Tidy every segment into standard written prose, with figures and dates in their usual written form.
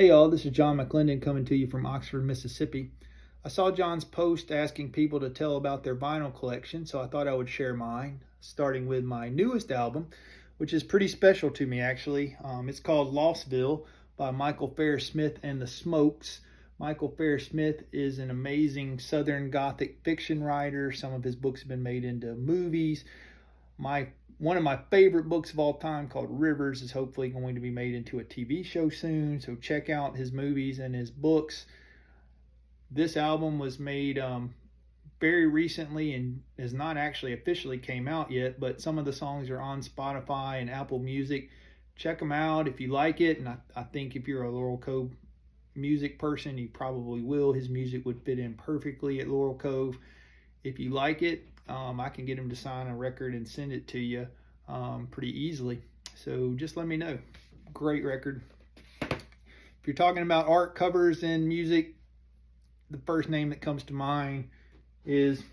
Hey y'all, this is John McClendon coming to you from Oxford, Mississippi. I saw John's post asking people to tell about their vinyl collection, so I thought I would share mine, starting with my newest album, which is pretty special to me actually. It's called Lostville by Michael Fair Smith and the Smokes. Michael Fair Smith is an amazing Southern Gothic fiction writer. Some of his books have been made into movies. One of my favorite books of all time, called Rivers, is hopefully going to be made into a TV show soon. So check out his movies and his books. This album was made very recently and has not actually officially came out yet, but some of the songs are on Spotify and Apple Music. Check them out if you like it. And I think if you're a Laurel Cove music person, you probably will. His music would fit in perfectly at Laurel Cove. If you like it, I can get him to sign a record and send it to you pretty easily. So just let me know. Great record. If you're talking about art, covers, and music, the first name that comes to mind is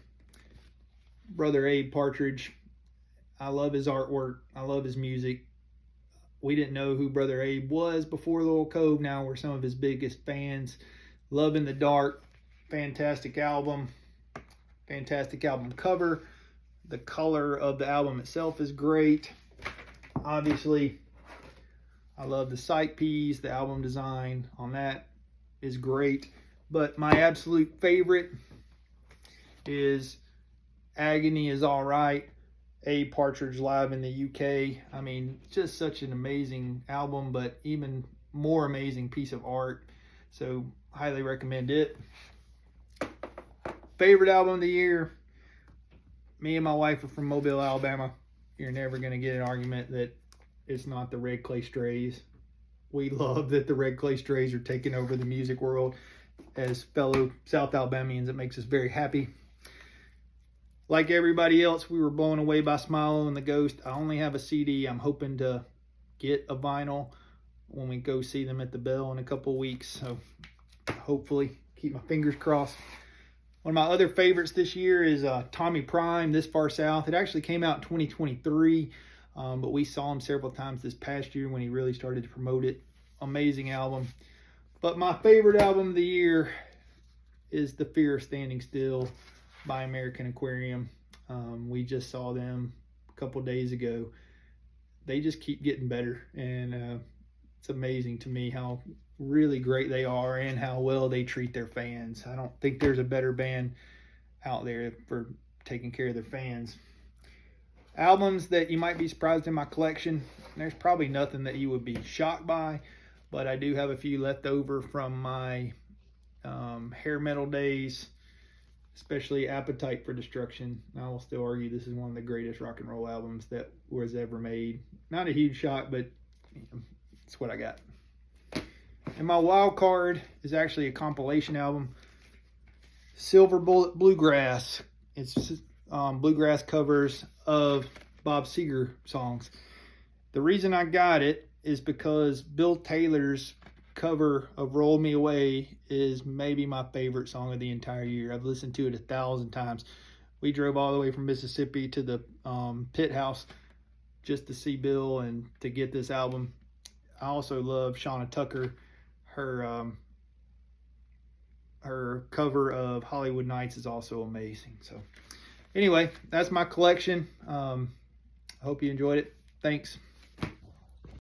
Brother Abe Partridge. I love his artwork. I love his music. We didn't know who Brother Abe was before Laurel Cove. Now we're some of his biggest fans. Love in the Dark. Fantastic album. Fantastic album cover. The color of the album itself is great. Obviously, I love the sight piece. The album design on that is great. But my absolute favorite is Agony Is Alright, Abe Partridge live in the UK. I mean, just such an amazing album, but even more amazing piece of art. So, highly recommend it. Favorite album of the year. Me and my wife are from Mobile, Alabama. You're never going to get an argument that it's not the Red Clay Strays. We love that the Red Clay Strays are taking over the music world. As fellow South Alabamians, it makes us very happy. Like everybody else, we were blown away by Smilo and the Ghost. I only have a CD. I'm hoping to get a vinyl when we go see them at the Bell in a couple of weeks. So hopefully, keep my fingers crossed. One of my other favorites this year is Tommy Prime, This Far South. It actually came out in 2023, but we saw him several times this past year when he really started to promote it. Amazing album. But my favorite album of the year is The Fear of Standing Still by American Aquarium. We just saw them a couple days ago. They just keep getting better, and it's amazing to me how really great they are and how well they treat their fans. I don't think there's a better band out there for taking care of their fans. Albums that you might be surprised in my collection. There's probably nothing that you would be shocked by, but I do have a few left over from my hair metal days, especially Appetite for Destruction. I will still argue this is one of the greatest rock and roll albums that was ever made. Not a huge shock, but it's what I got. And my wild card is actually a compilation album, Silver Bullet Bluegrass. It's bluegrass covers of Bob Seger songs. The reason I got it is because Bill Taylor's cover of Roll Me Away is maybe my favorite song of the entire year. I've listened to it 1,000 times. We drove all the way from Mississippi to the Pit House just to see Bill and to get this album. I also love Shauna Tucker. Her cover of Hollywood Nights is also amazing. So anyway, that's my collection. I hope you enjoyed it. Thanks.